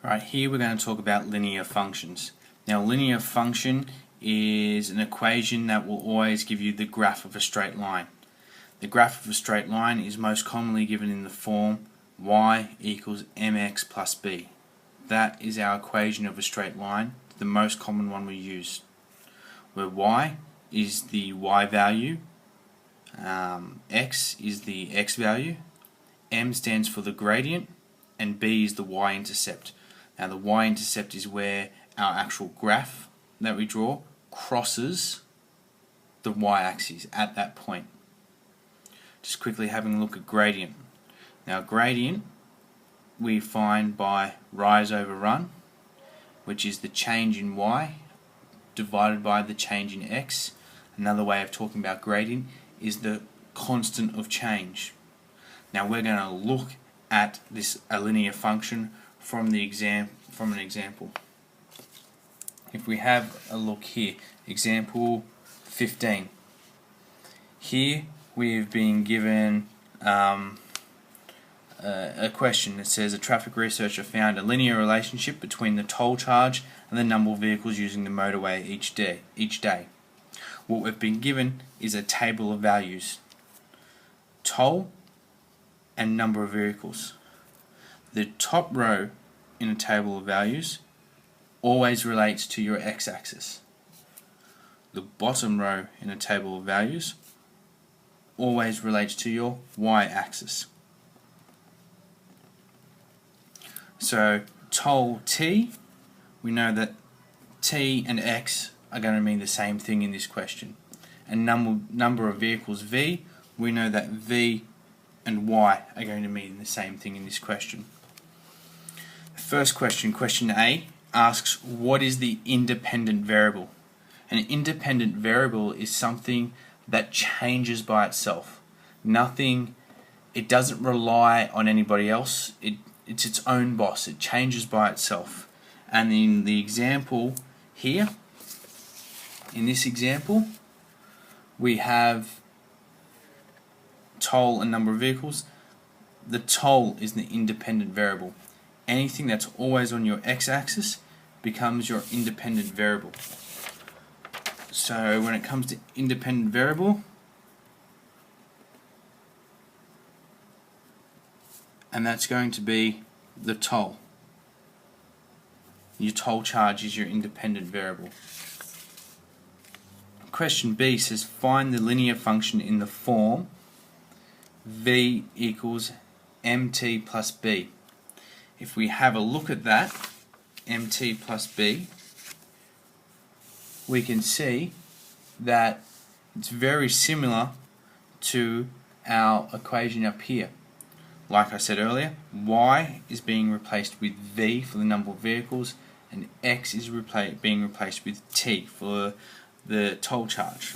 Right, here we're going to talk about linear functions. Now, linear function is an equation that will always give you the graph of a straight line. The graph of a straight line is most commonly given in the form y equals mx plus b. That is our equation of a straight line, the most common one we use, where y is the y value, x is the x value, m stands for the gradient, and b is the y-intercept. Now the y-intercept is where our actual graph that we draw crosses the y-axis at that point. Just quickly having a look at gradient. Now gradient we find by rise over run, which is the change in y divided by the change in x. Another way of talking about gradient is the constant of change. Now we're going to look at a linear function from an example. If we have a look here, example 15. Here we have been given a question that says a traffic researcher found a linear relationship between the toll charge and the number of vehicles using the motorway each day. What we've been given is a table of values: toll and number of vehicles. The top row in a table of values always relates to your x-axis. The bottom row in a table of values always relates to your y-axis. So toll T, we know that T and X are going to mean the same thing in this question. And number of vehicles V, we know that V and Y are going to mean the same thing in this question. The first question, question A, asks what is the independent variable? An independent variable is something that changes by itself. It doesn't rely on anybody else. It's its own boss. It changes by itself. And in the example here, in this example, we have toll and number of vehicles. The toll is the independent variable. Anything that's always on your x-axis becomes your independent variable. So when it comes to independent variable, and that's going to be the toll. Your toll charge is your independent variable. Question B says find the linear function in the form v equals mt plus b. If we have a look at that, mt plus b, we can see that it's very similar to our equation up here. Like I said earlier, y is being replaced with v for the number of vehicles, and x is being replaced with t for the toll charge.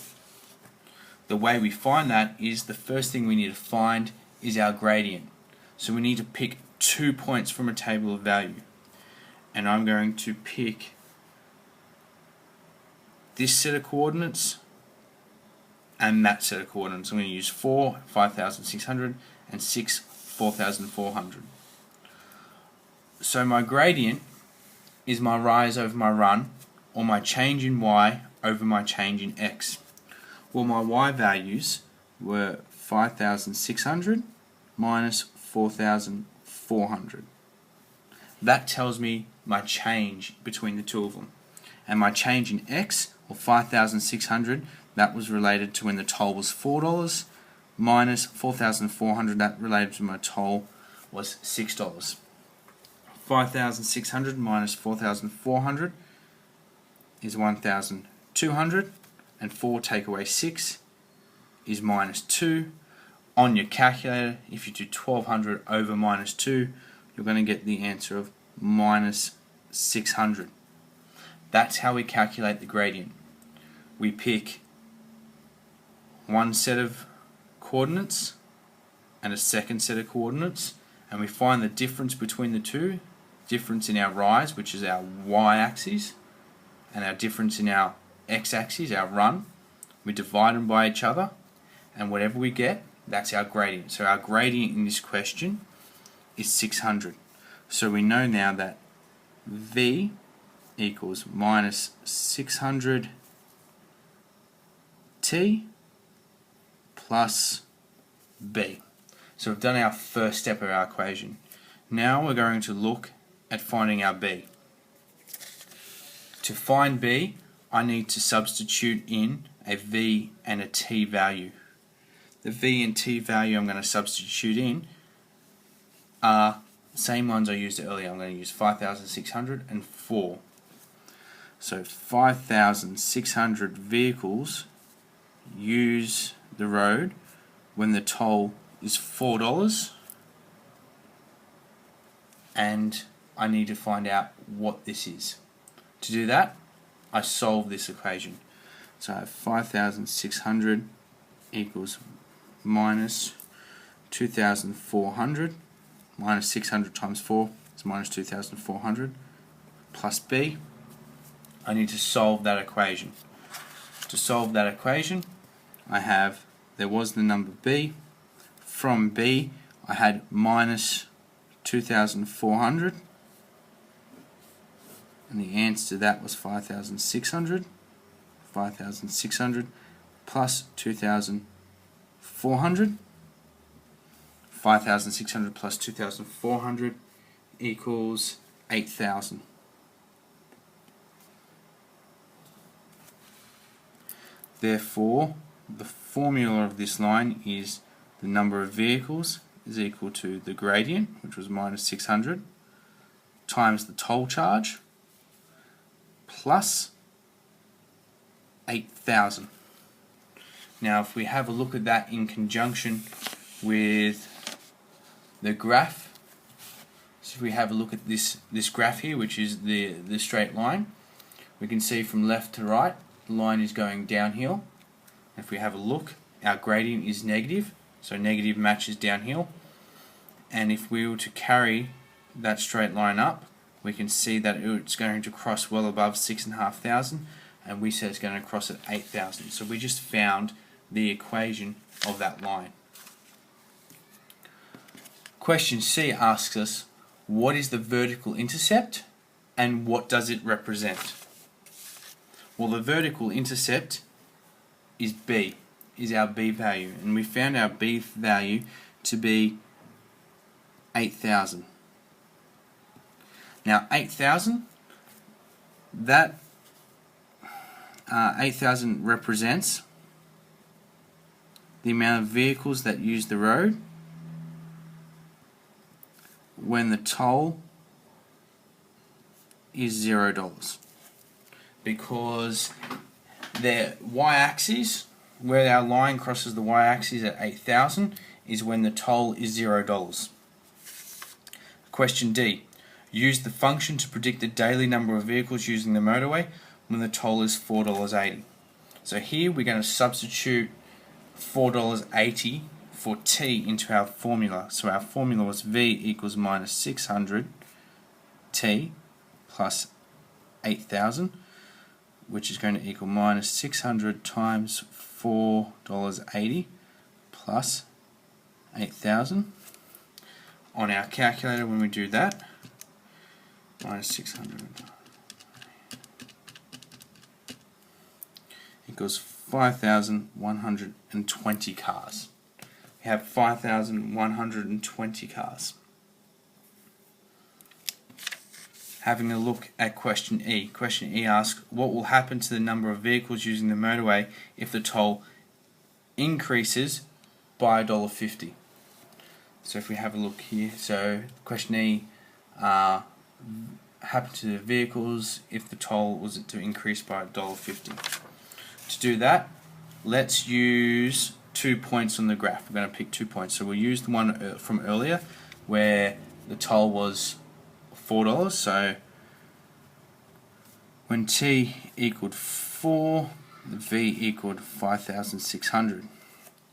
The way we find that is the first thing we need to find is our gradient. So we need to pick 2 points from a table of value. And I'm going to pick this set of coordinates and that set of coordinates. I'm going to use 4, 5,600, and 6, 4,400. So my gradient is my rise over my run, or my change in y over my change in x. Well, my y values were 5,600 minus 4,400. That tells me my change between the two of them. And my change in x, or 5,600, that was related to when the toll was $4, minus 4,400, that related to my toll was $6. 5,600 minus 4,400 is 1,200, and 4 take away 6 is minus 2. On your calculator, if you do 1,200 over minus 2, you're going to get the answer of minus 600. That's how we calculate the gradient. We pick one set of coordinates and a second set of coordinates, and we find the difference between the two, difference in our rise, which is our y-axis, and our difference in our x-axis, our run. We divide them by each other, and whatever we get, that's our gradient. So our gradient in this question is 600. So we know now that V equals minus 600 T plus B. So we've done our first step of our equation. Now we're going to look at finding our B. To find B, I need to substitute in a V and a T value. The V and T value I'm going to substitute in are the same ones I used earlier. I'm going to use 5,600 and 4. So 5,600 vehicles use the road when the toll is $4, and I need to find out what this is. To do that, I solve this equation. So I have 5,600 equals minus 2,400, minus 600 times 4 is minus 2,400, plus B. I need to solve that equation. To solve that equation, there was the number B. From B, I had minus 2,400, and the answer to that was 5,600. 5,600 plus 2,400. 5,600 plus 2,400 equals 8,000. Therefore, the formula of this line is the number of vehicles is equal to the gradient, which was minus 600, times the toll charge, plus 8,000. Now if we have a look at that in conjunction with the graph, so if we have a look at this graph here, which is the straight line, we can see from left to right the line is going downhill. If we have a look, our gradient is negative, so negative matches downhill, and if we were to carry that straight line up, we can see that it's going to cross well above 6,500, and we said it's going to cross at 8,000. So we just found the equation of that line. Question C asks us, what is the vertical intercept and what does it represent? Well, the vertical intercept is B, is our B value, and we found our B value to be 8,000. Now 8,000, that 8,000 represents the amount of vehicles that use the road when the toll is $0, because the y-axis, where our line crosses the y-axis at 8,000, is when the toll is $0. Question D. Use the function to predict the daily number of vehicles using the motorway when the toll is $4.80. So here we're going to substitute $4.80 for T into our formula. So our formula was V equals minus 600 T plus 8,000, which is going to equal minus 600 times $4.80 plus 8,000. On our calculator, when we do that, minus 600 equals 5,120 cars. We have 5,120 cars. Having a look at question E. Question E asks, what will happen to the number of vehicles using the motorway if the toll increases by $1.50? So if we have a look here, so question E, happen to the vehicles if the toll was to increase by $1.50. To do that, let's use 2 points on the graph. We're going to pick 2 points. So we'll use the one from earlier where the toll was $4. So when T equaled 4, the V equaled 5,600.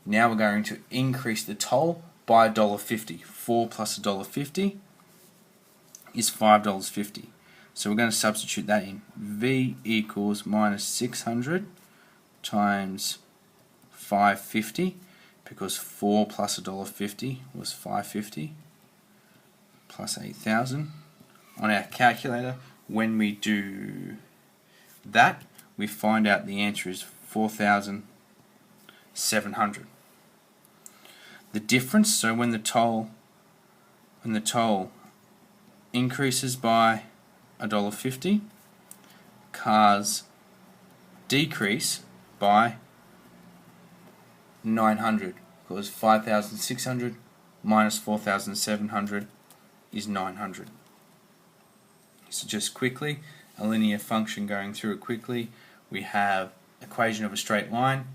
Now we're going to increase the toll by $1.50. 4 plus $1.50 is $5.50. So we're going to substitute that in. V equals minus 600 times 550, because 4 plus $1.50 was $5.50, plus 8,000. on our calculator, when we do that, we find out the answer is 4,700. The difference, so when the toll increases by $1.50, cars decrease by 900, because 5,600 minus 4,700 is 900. So just quickly, a linear function, going through it quickly, we have equation of a straight line.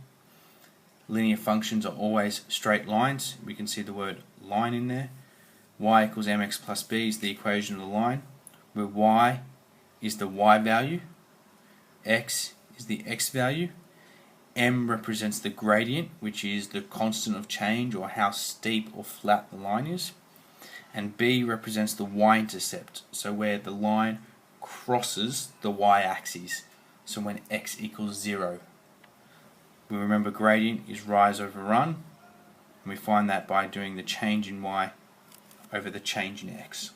Linear functions are always straight lines. We can see the word line in there. Y equals mx plus b is the equation of the line, where y is the y value, x is the x value, m represents the gradient, which is the constant of change or how steep or flat the line is, and b represents the y-intercept, so where the line crosses the y-axis, so when x equals 0. We remember gradient is rise over run, and we find that by doing the change in y over the change in x.